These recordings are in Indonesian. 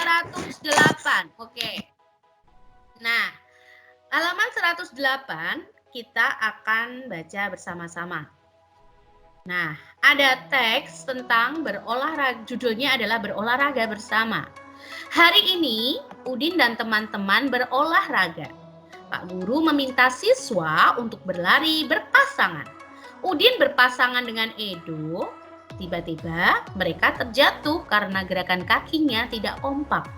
108. Oke. Nah, halaman 108 kita akan baca bersama-sama. Nah, ada teks tentang berolahraga, judulnya adalah berolahraga bersama. Hari ini, Udin dan teman-teman berolahraga. Pak Guru meminta siswa untuk berlari berpasangan. Udin berpasangan dengan Edo. Tiba-tiba mereka terjatuh karena gerakan kakinya tidak kompak.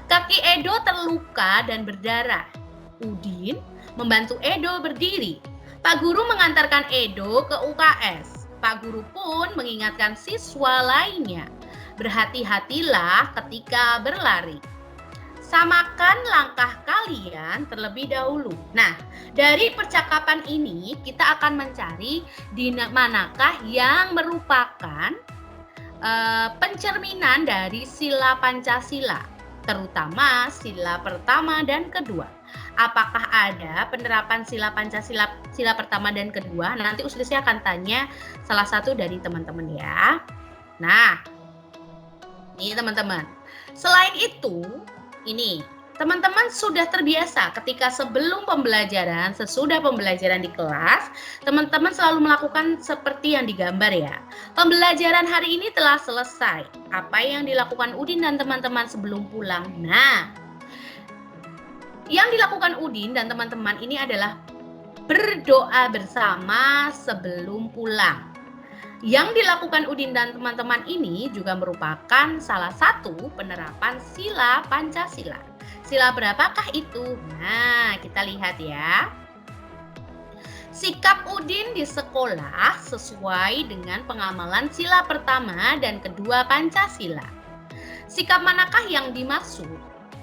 Kaki Edo terluka dan berdarah. Udin membantu Edo berdiri. Pak Guru mengantarkan Edo ke UKS. Pak Guru pun mengingatkan siswa lainnya, berhati-hatilah ketika berlari. Samakan langkah kalian terlebih dahulu. Nah, dari percakapan ini kita akan mencari di manakah yang merupakan pencerminan dari sila Pancasila, terutama sila pertama dan kedua. Apakah ada penerapan sila Pancasila sila pertama dan kedua? Nanti Uslisya akan tanya salah satu dari teman-teman ya. Nah, ini teman-teman. Selain itu, ini teman-teman sudah terbiasa ketika sebelum pembelajaran, sesudah pembelajaran di kelas, teman-teman selalu melakukan seperti yang digambar ya. Pembelajaran hari ini telah selesai. Apa yang dilakukan Udin dan teman-teman sebelum pulang? Nah, yang dilakukan Udin dan teman-teman ini adalah berdoa bersama sebelum pulang. Yang dilakukan Udin dan teman-teman ini juga merupakan salah satu penerapan sila Pancasila. Sila berapakah itu? Nah, kita lihat ya. Sikap Udin di sekolah sesuai dengan pengamalan sila pertama dan kedua Pancasila. Sikap manakah yang dimaksud?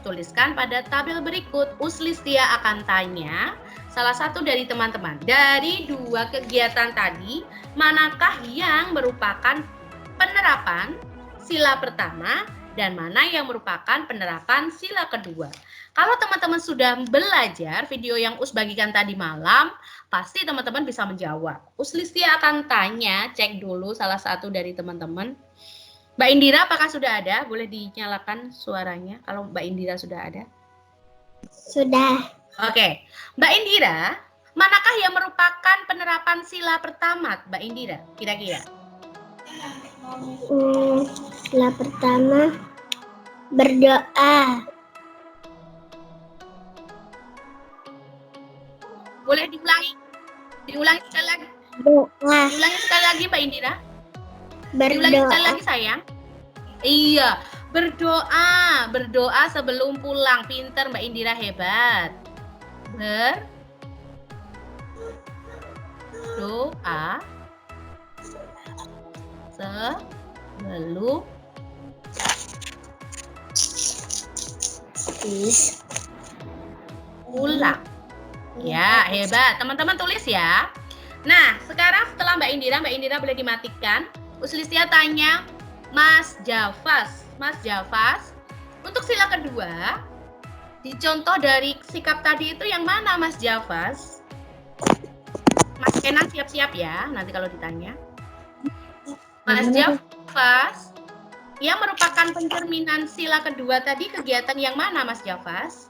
Tuliskan pada tabel berikut. Uslistia akan tanya salah satu dari teman-teman. Dari dua kegiatan tadi, manakah yang merupakan penerapan sila pertama dan mana yang merupakan penerapan sila kedua? Kalau teman-teman sudah belajar video yang Us bagikan tadi malam, pasti teman-teman bisa menjawab. Uslistia akan tanya, cek dulu salah satu dari teman-teman. Mbak Indira, apakah sudah ada? Boleh dinyalakan suaranya kalau Mbak Indira sudah ada. Sudah. Oke, Mbak Indira, manakah yang merupakan penerapan sila pertama, Mbak Indira? Kira-kira? Sila pertama berdoa. Boleh diulangi? Diulangi sekali lagi. Doa. Diulangi sekali lagi, Mbak Indira. Diulangi Berdoa. sekali lagi, sayang. Iya, berdoa. Berdoa sebelum pulang. Pinter, Mbak Indira, hebat. Berdoa sebelum pulang. Ya, hebat. Teman-teman tulis ya. Nah, sekarang setelah Mbak Indira boleh dimatikan. Uslistia tanya, Mas Javas. Mas Javas, untuk sila kedua, dicontoh dari sikap tadi itu yang mana, Mas Javas? Mas Kenan siap-siap ya, nanti kalau ditanya. Mas Javas, yang merupakan pencerminan sila kedua tadi, kegiatan yang mana, Mas Javas?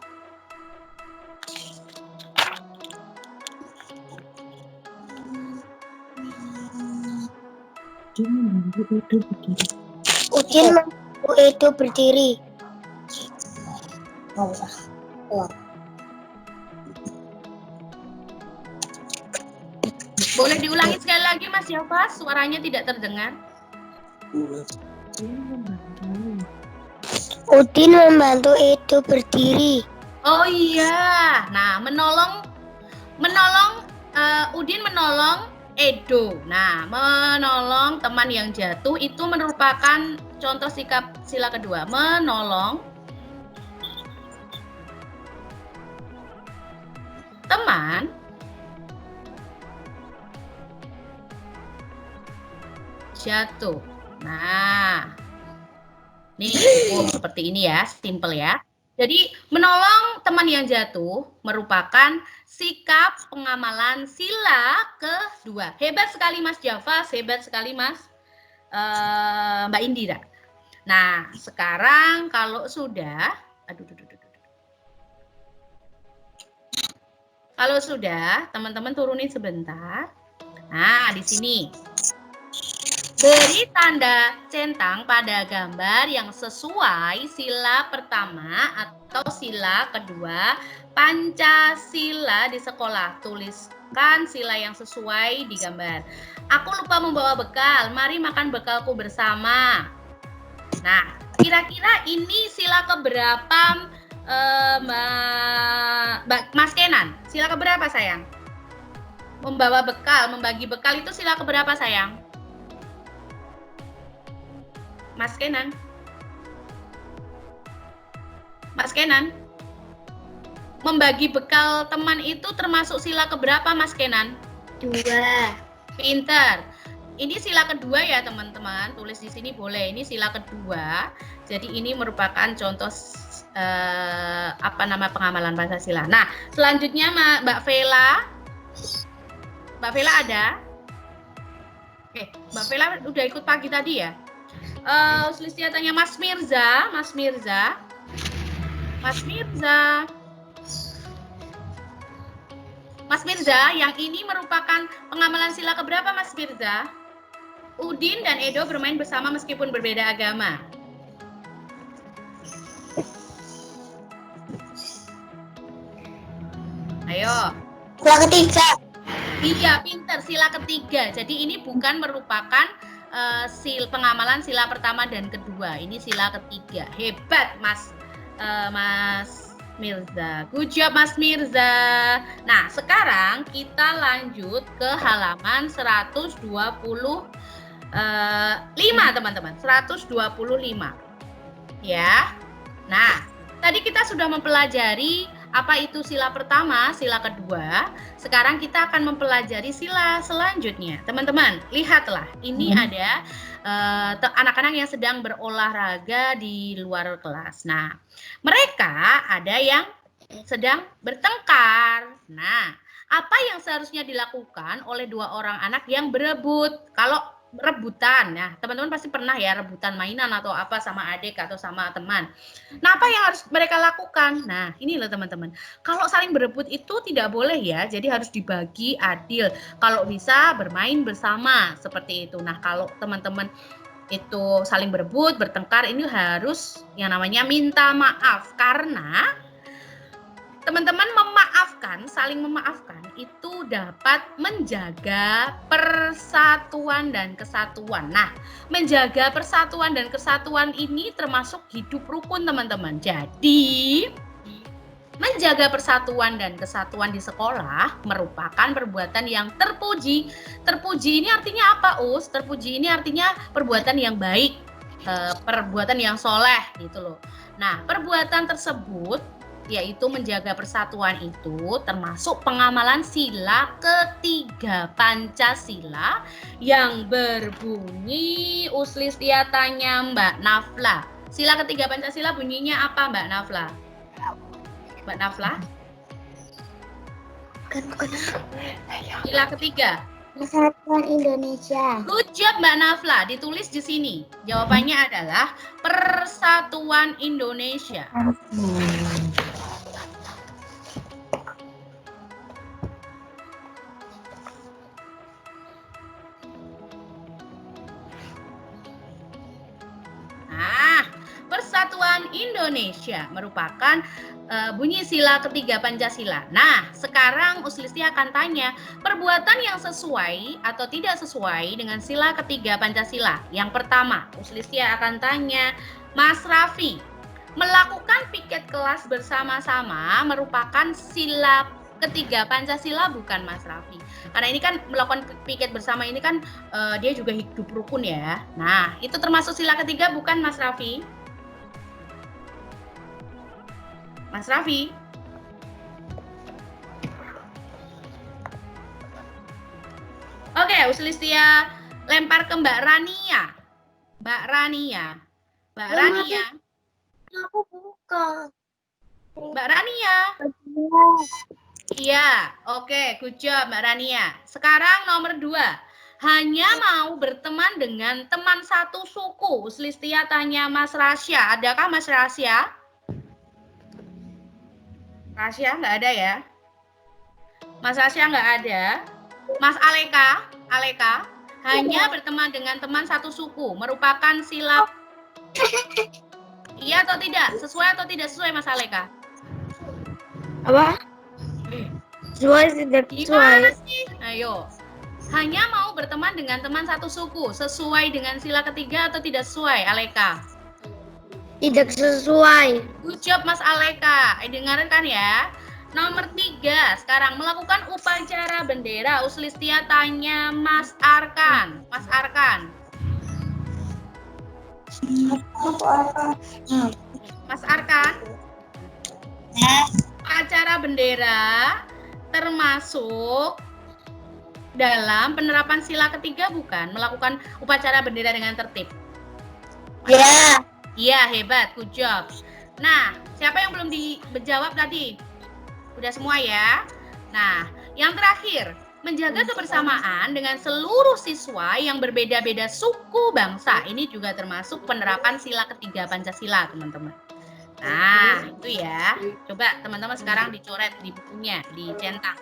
Udin membantu Edo berdiri. Boleh diulangi sekali lagi, Mas Javas? Suaranya tidak terdengar. Udin membantu Edo berdiri. Oh iya, nah menolong Udin menolong Edo. Nah, menolong teman yang jatuh itu merupakan contoh sikap sila kedua, menolong teman jatuh. Nah, nih seperti ini ya, simple ya. Jadi menolong teman yang jatuh merupakan sikap pengamalan sila kedua. Hebat sekali Mas Javas, hebat sekali Mas Mbak Indira. Nah, sekarang kalau sudah, kalau sudah, teman-teman turunin sebentar. Nah, di sini. Beri tanda centang pada gambar yang sesuai sila pertama atau sila kedua Pancasila di sekolah. Tuliskan sila yang sesuai di gambar. Aku lupa membawa bekal. Mari makan bekalku bersama. Nah, kira-kira ini sila keberapa, Mas Kenan? Sila keberapa, sayang? Membawa bekal, membagi bekal itu sila keberapa, sayang? Mas Kenan? Mas Kenan? Membagi bekal teman itu termasuk sila keberapa, Mas Kenan? 2. Pinter. Ini sila kedua ya, teman-teman. Tulis di sini boleh. Ini sila kedua. Jadi ini merupakan contoh pengamalan Pancasila. Nah, selanjutnya Mbak Vela. Mbak Vela ada? Oke, Mbak Vela udah ikut pagi tadi ya? Selisih tanya Mas Mirza. Mas Mirza. Mas Mirza. Mas Mirza, yang ini merupakan pengamalan sila keberapa, Mas Mirza? Udin dan Edo bermain bersama meskipun berbeda agama. Ayo. Sila ketiga. Iya, pinter. Sila ketiga. Jadi ini bukan merupakan pengamalan sila pertama dan kedua. Ini sila ketiga. Hebat, Mas Mirza. Good job, Mas Mirza. Nah, sekarang kita lanjut ke halaman 125, teman-teman. 125. Ya. Nah, tadi kita sudah mempelajari apa itu sila pertama, sila kedua. Sekarang kita akan mempelajari sila selanjutnya. Teman-teman, lihatlah. Ini ada anak-anak yang sedang berolahraga di luar kelas. Nah, mereka ada yang sedang bertengkar. Nah, apa yang seharusnya dilakukan oleh dua orang anak yang berebut? Kalau rebutan, ya teman-teman pasti pernah ya rebutan mainan atau apa sama adik atau sama teman. Nah, apa yang harus mereka lakukan? Nah, ini loh teman-teman. Kalau saling berebut itu tidak boleh ya, jadi harus dibagi adil. Kalau bisa bermain bersama seperti itu. Nah, kalau teman-teman itu saling berebut, bertengkar, ini harus yang namanya minta maaf karena teman-teman memaafkan, saling memaafkan itu dapat menjaga persatuan dan kesatuan. Nah, menjaga persatuan dan kesatuan ini termasuk hidup rukun, teman-teman. Jadi, menjaga persatuan dan kesatuan di sekolah merupakan perbuatan yang terpuji. Terpuji ini artinya apa, Us? Terpuji ini artinya perbuatan yang baik, perbuatan yang soleh gitu loh. Nah, perbuatan tersebut yaitu menjaga persatuan itu termasuk pengamalan sila ketiga Pancasila yang berbunyi, Uslistia tanya Mbak Nafla. Sila ketiga Pancasila bunyinya apa, Mbak Nafla? Mbak Nafla? Sila ketiga. Persatuan Indonesia. Good job, Mbak Nafla. Ditulis di sini. Jawabannya adalah Persatuan Indonesia. Persatuan Indonesia merupakan bunyi sila ketiga Pancasila. Nah, sekarang Uslisti akan tanya, perbuatan yang sesuai atau tidak sesuai dengan sila ketiga Pancasila. Yang pertama, Uslisti akan tanya, Mas Raffi, melakukan piket kelas bersama-sama merupakan sila ketiga Pancasila bukan, Mas Raffi? Karena ini kan melakukan piket bersama ini kan dia juga hidup rukun ya. Nah, itu termasuk sila ketiga bukan, Mas Raffi? Mas Raffi? Oke, Uslistia lempar ke Mbak Rania. Mbak Rania. Mbak Rania. Aku buka. Mbak Rania. Iya, oke, good job Mbak Rania. Sekarang nomor 2. hanya mau berteman dengan teman satu suku. Uslistia tanya Mas Rasya. Adakah Mas Rasya? Rasya nggak ada ya? Mas Rasya nggak ada. Mas Aleka hanya berteman dengan teman satu suku. Merupakan sila. Iya atau tidak? Sesuai atau tidak sesuai Mas Aleka? Apa? Sesuai tidak Gimana sesuai? sih? Ayo. Hanya mau berteman dengan teman satu suku. Sesuai dengan sila ketiga atau tidak sesuai, Aleka? Tidak sesuai. Good job Mas Aleka. Dengarkan ya. Nomor 3. Sekarang melakukan upacara bendera. Uslistia tanya Mas Arkan. Mas Arkan. Mas Arkan. Upacara bendera termasuk dalam penerapan sila ketiga bukan? Melakukan upacara bendera dengan tertib. Ya. Iya, hebat. Good job. Nah, siapa yang belum dijawab tadi? Udah semua ya? Nah, yang terakhir, menjaga kebersamaan dengan seluruh siswa yang berbeda-beda suku bangsa. Ini juga termasuk penerapan sila ketiga Pancasila, teman-teman. Nah, itu ya. Coba teman-teman sekarang dicoret di bukunya, dicetak.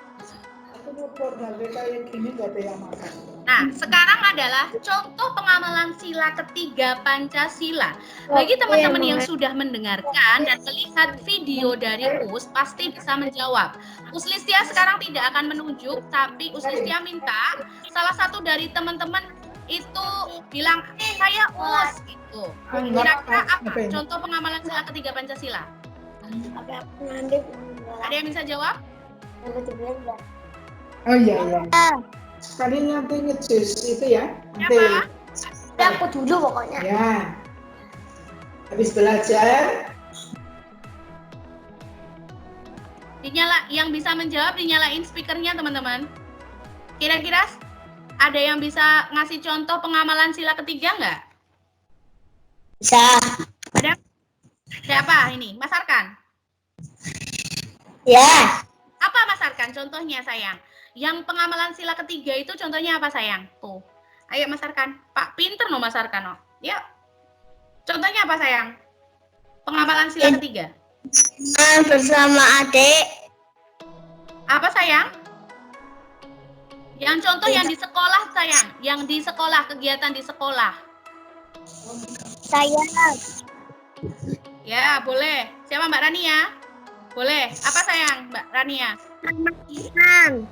Nah, sekarang adalah contoh pengamalan sila ketiga Pancasila. Bagi teman-teman yang sudah mendengarkan dan melihat video dari Us, pasti bisa menjawab. Uslistia sekarang tidak akan menunjuk, tapi Uslistia minta salah satu dari teman-teman itu bilang, saya Us, gitu. Kira-kira apa contoh pengamalan sila ketiga Pancasila? Ada yang bisa jawab? Oh iya. Sekali nanti ngejus itu ya. Nanti. Aku dulu pokoknya. Ya. Habis belajar. Yang bisa menjawab dinyalain speakernya teman-teman. Kira-kira ada yang bisa ngasih contoh pengamalan sila ketiga nggak? Bisa. Ada? Siapa ini? Mas Arkan? Ya. Apa Mas Arkan contohnya sayang? Yang pengamalan sila ketiga itu contohnya apa sayang? Tuh. Ayo Mas Arkan. Pak pinter loh Mas Arkan. Oh. Yuk. Contohnya apa sayang? Pengamalan sila ketiga. Bersama adik. Apa sayang? Yang contoh yang di sekolah sayang. Yang di sekolah, kegiatan di sekolah. Saya. Ya, boleh. Siapa Mbak Rania? Boleh. Apa sayang Mbak Rania? Teman.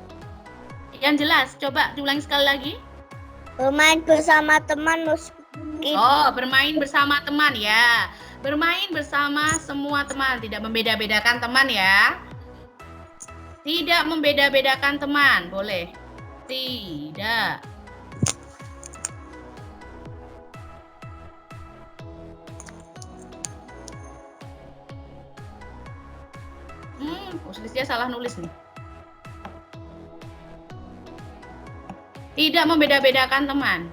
Yang jelas, coba diulangi sekali lagi. Bermain bersama teman. Oh, bermain bersama teman ya. Bermain bersama semua teman, tidak membeda-bedakan teman ya. Tidak membeda-bedakan teman, boleh. Tidak. Uslistia salah nulis nih. Tidak membeda-bedakan teman.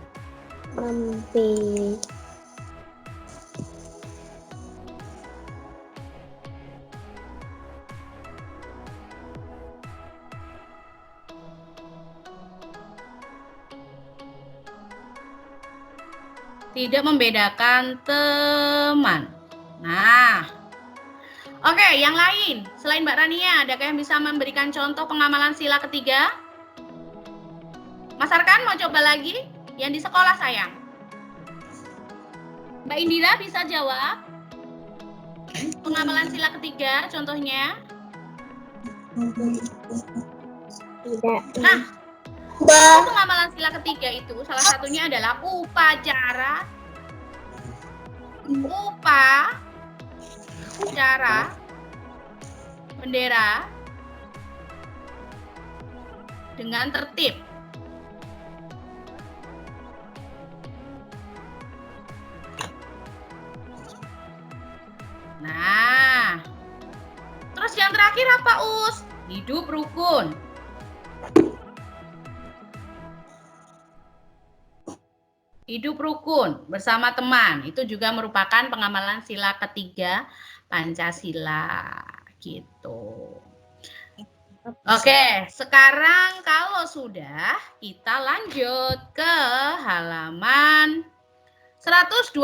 Tidak membedakan teman. Nah, oke, yang lain selain Mbak Rania, adakah yang bisa memberikan contoh pengamalan sila ketiga? Mas Arkan mau coba lagi? Yang di sekolah sayang. Mbak Indira bisa jawab? Pengamalan sila ketiga contohnya? Tidak. Nah, pengamalan sila ketiga itu salah satunya adalah upacara bendera dengan tertib. Nah, terus yang terakhir apa Us? Hidup rukun. Hidup rukun bersama teman, itu juga merupakan pengamalan sila ketiga Pancasila, gitu. Oke, sekarang kalau sudah, kita lanjut ke halaman 128.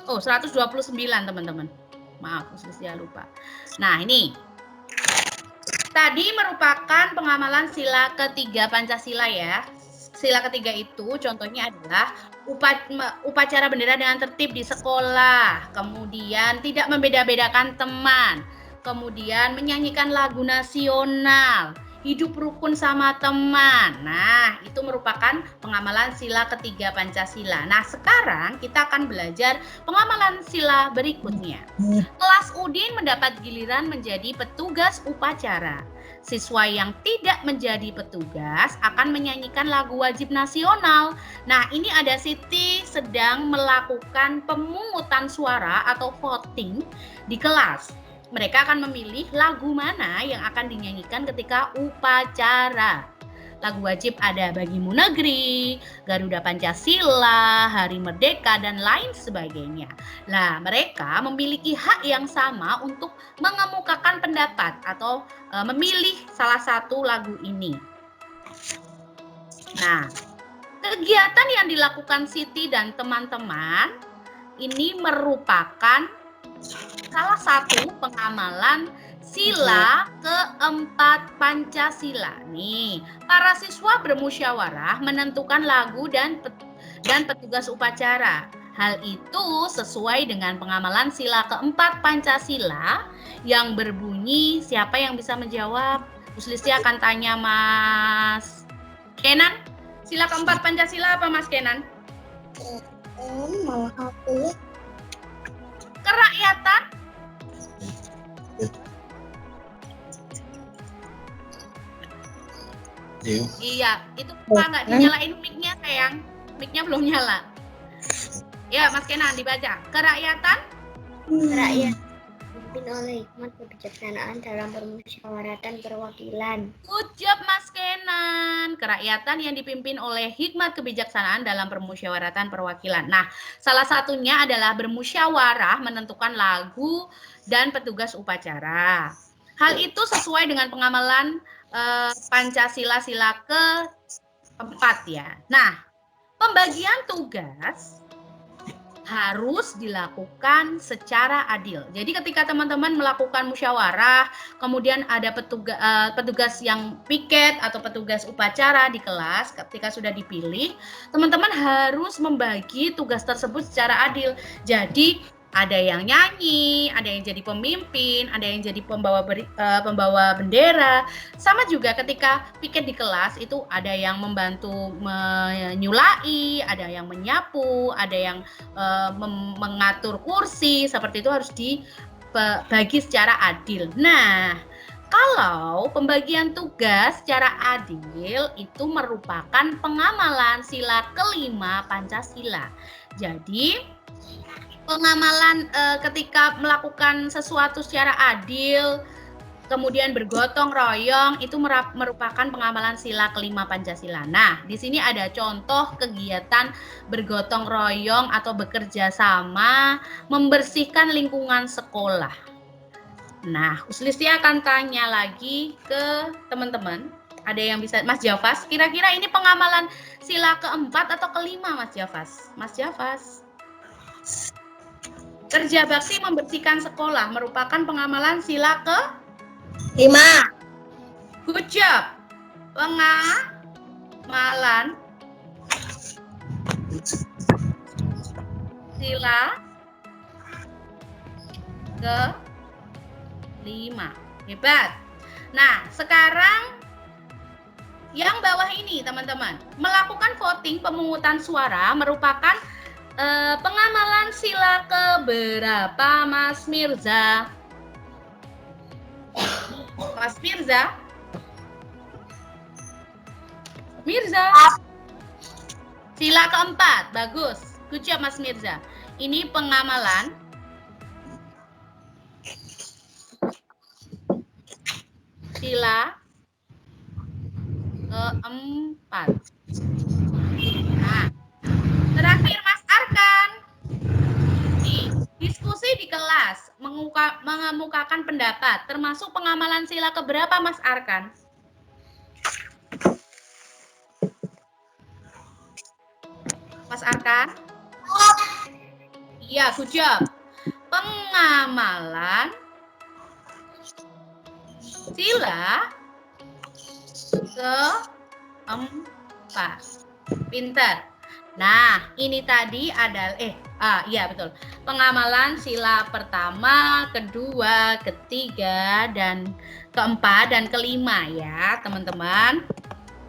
Oh, 129 teman-teman. Maaf, saya lupa. Nah, ini. Tadi merupakan pengamalan sila ketiga Pancasila ya. Sila ketiga itu contohnya adalah upacara bendera dengan tertib di sekolah, kemudian tidak membeda-bedakan teman, kemudian menyanyikan lagu nasional, hidup rukun sama teman. Nah, itu merupakan pengamalan sila ketiga Pancasila. Nah, sekarang kita akan belajar pengamalan sila berikutnya. Kelas Udin mendapat giliran menjadi petugas upacara. Siswa yang tidak menjadi petugas akan menyanyikan lagu wajib nasional. Nah, ini ada Siti sedang melakukan pemungutan suara atau voting di kelas. Mereka akan memilih lagu mana yang akan dinyanyikan ketika upacara. Lagu wajib ada Bagimu Negeri, Garuda Pancasila, Hari Merdeka, dan lain sebagainya. Nah, mereka memiliki hak yang sama untuk mengemukakan pendapat atau memilih salah satu lagu ini. Nah, kegiatan yang dilakukan Siti dan teman-teman ini merupakan salah satu pengamalan sila keempat Pancasila. Nih, para siswa bermusyawarah menentukan lagu dan petugas upacara. Hal itu sesuai dengan pengamalan sila keempat Pancasila yang berbunyi, siapa yang bisa menjawab? Bu Sulisti akan tanya Mas Kenan. Sila keempat Pancasila apa Mas Kenan? Kerakyatan. Iya, itu nggak dinyalain mic-nya sayang. Mic-nya belum nyala. Ya, Mas Kenan dibaca. Kerakyatan. Rakyat dipimpin oleh hikmat kebijaksanaan dalam permusyawaratan perwakilan. Good job Mas Kenan. Kerakyatan yang dipimpin oleh hikmat kebijaksanaan dalam permusyawaratan perwakilan. Nah, salah satunya adalah bermusyawarah menentukan lagu dan petugas upacara. Hal itu sesuai dengan pengamalan Pancasila sila keempat ya. Nah, pembagian tugas harus dilakukan secara adil. Jadi ketika teman-teman melakukan musyawarah, kemudian ada petugas yang piket atau petugas upacara di kelas, ketika sudah dipilih, teman-teman harus membagi tugas tersebut secara adil. Jadi ada yang nyanyi, ada yang jadi pemimpin, ada yang jadi pembawa bendera. Sama juga ketika piket di kelas itu ada yang membantu menyulai, ada yang menyapu, ada yang mengatur kursi. Seperti itu harus dibagi secara adil. Nah, kalau pembagian tugas secara adil itu merupakan pengamalan sila kelima Pancasila. Jadi pengamalan ketika melakukan sesuatu secara adil, kemudian bergotong royong, itu merupakan pengamalan sila kelima Pancasila. Nah, di sini ada contoh kegiatan bergotong royong atau bekerja sama membersihkan lingkungan sekolah. Nah, Uslisti akan tanya lagi ke teman-teman. Ada yang bisa, Mas Jafas, kira-kira ini pengamalan sila keempat atau kelima, Mas Jafas? Mas Jafas. Kerja bakti membersihkan sekolah merupakan pengamalan sila ke-5. Good job. Pengamalan sila ke-5. Hebat. Nah, sekarang yang bawah ini teman-teman, melakukan voting pemungutan suara merupakan pengamalan sila keberapa Mas Mirza? Mas Mirza? Mirza? Sila keempat, bagus. Good job Mas Mirza. Ini pengamalan sila keempat. Nah, terakhir Mas Arkan. Nih, diskusi kelas mengemukakan pendapat, termasuk pengamalan sila keberapa, Mas Arkan? Mas Arkan? Iya, good job. Pengamalan sila keempat. Pinter. Nah, ini tadi adalah iya betul. Pengamalan sila pertama, kedua, ketiga, dan keempat dan kelima ya, teman-teman.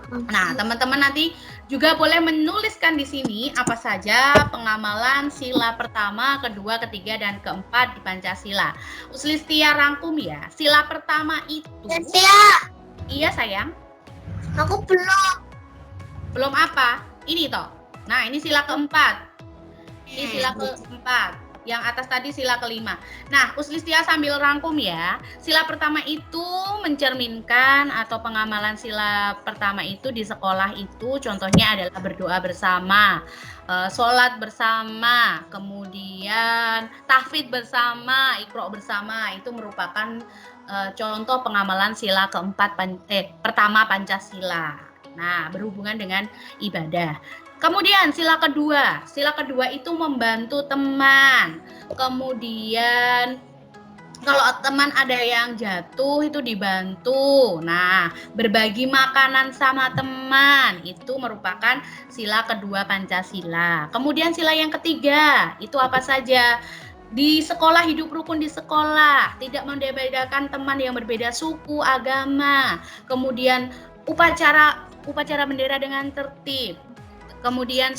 Nah, teman-teman nanti juga boleh menuliskan di sini apa saja pengamalan sila pertama, kedua, ketiga, dan keempat di Pancasila. Uslistia rangkum ya. Sila pertama itu. Tia, Iya sayang. aku belum. Belum apa? Ini toh. Nah, ini sila keempat. Ini sila keempat. Yang atas tadi sila kelima. Nah, Uslistia sambil rangkum ya. Sila pertama itu mencerminkan atau pengamalan sila pertama itu di sekolah itu contohnya adalah berdoa bersama, sholat bersama, kemudian tahfidz bersama, iqra bersama. Itu merupakan contoh pengamalan sila keempat pertama Pancasila. Nah, berhubungan dengan ibadah. Kemudian sila kedua itu membantu teman. Kemudian kalau teman ada yang jatuh itu dibantu. Nah, berbagi makanan sama teman itu merupakan sila kedua Pancasila. Kemudian sila yang ketiga itu apa saja? Di sekolah hidup rukun di sekolah, tidak membedakan teman yang berbeda suku, agama. Kemudian upacara bendera dengan tertib. Kemudian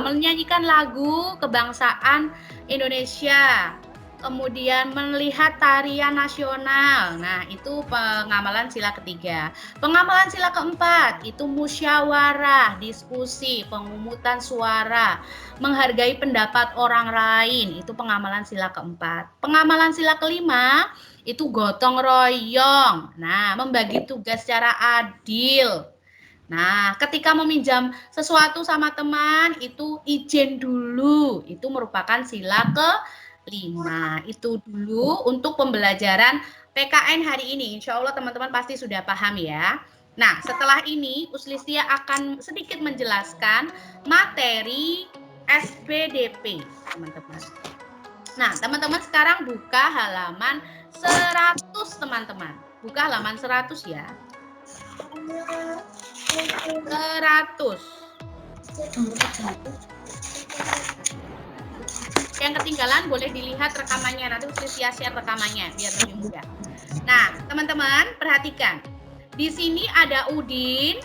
menyanyikan lagu kebangsaan Indonesia, kemudian melihat tarian nasional. Nah, itu pengamalan sila ketiga. Pengamalan sila keempat itu musyawarah, diskusi, pemungutan suara, menghargai pendapat orang lain. Itu pengamalan sila keempat. Pengamalan sila kelima itu gotong royong. Nah, membagi tugas secara adil. Nah, ketika meminjam sesuatu sama teman, itu izin dulu. Itu merupakan sila kelima. Itu dulu untuk pembelajaran PKN hari ini. Insya Allah teman-teman pasti sudah paham ya. Nah, setelah ini Uslistia akan sedikit menjelaskan materi SPDP, teman-teman. Nah, teman-teman sekarang buka halaman 100, teman-teman. Buka halaman 100 ya. 100. Yang ketinggalan boleh dilihat rekamannya, nanti Uslistia share rekamannya biar lebih mudah. Nah, teman-teman perhatikan. Di sini ada Udin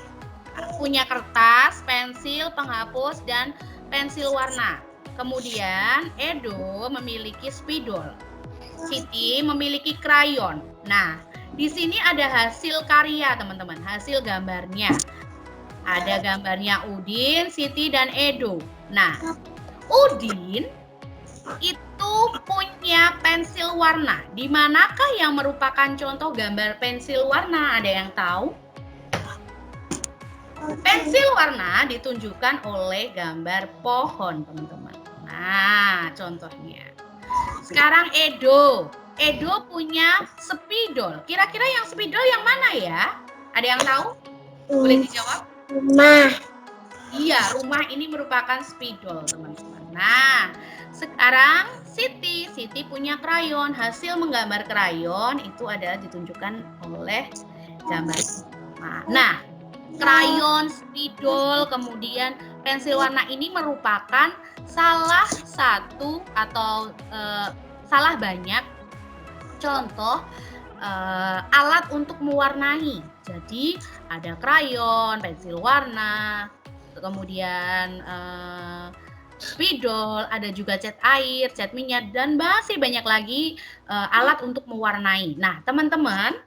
punya kertas, pensil, penghapus, dan pensil warna. Kemudian Edo memiliki spidol. Siti memiliki krayon. Nah, di sini ada hasil karya, teman-teman, hasil gambarnya. Ada gambarnya Udin, Siti, dan Edo. Nah, Udin itu punya pensil warna. Di manakah yang merupakan contoh gambar pensil warna? Ada yang tahu? Pensil warna ditunjukkan oleh gambar pohon, teman-teman. Nah, contohnya. Sekarang Edo. Edo punya spidol. Kira-kira yang spidol yang mana ya? Ada yang tahu? Boleh dijawab? Rumah. Iya, rumah ini merupakan spidol, teman-teman. Nah, sekarang Siti punya krayon. Hasil menggambar krayon itu adalah ditunjukkan oleh gambar. Nah, krayon, spidol, kemudian pensil warna ini merupakan salah satu atau salah banyak contoh alat untuk mewarnai. Jadi ada krayon, pensil warna, kemudian spidol, ada juga cat air, cat minyak, dan masih banyak lagi alat untuk mewarnai. Nah, teman-teman,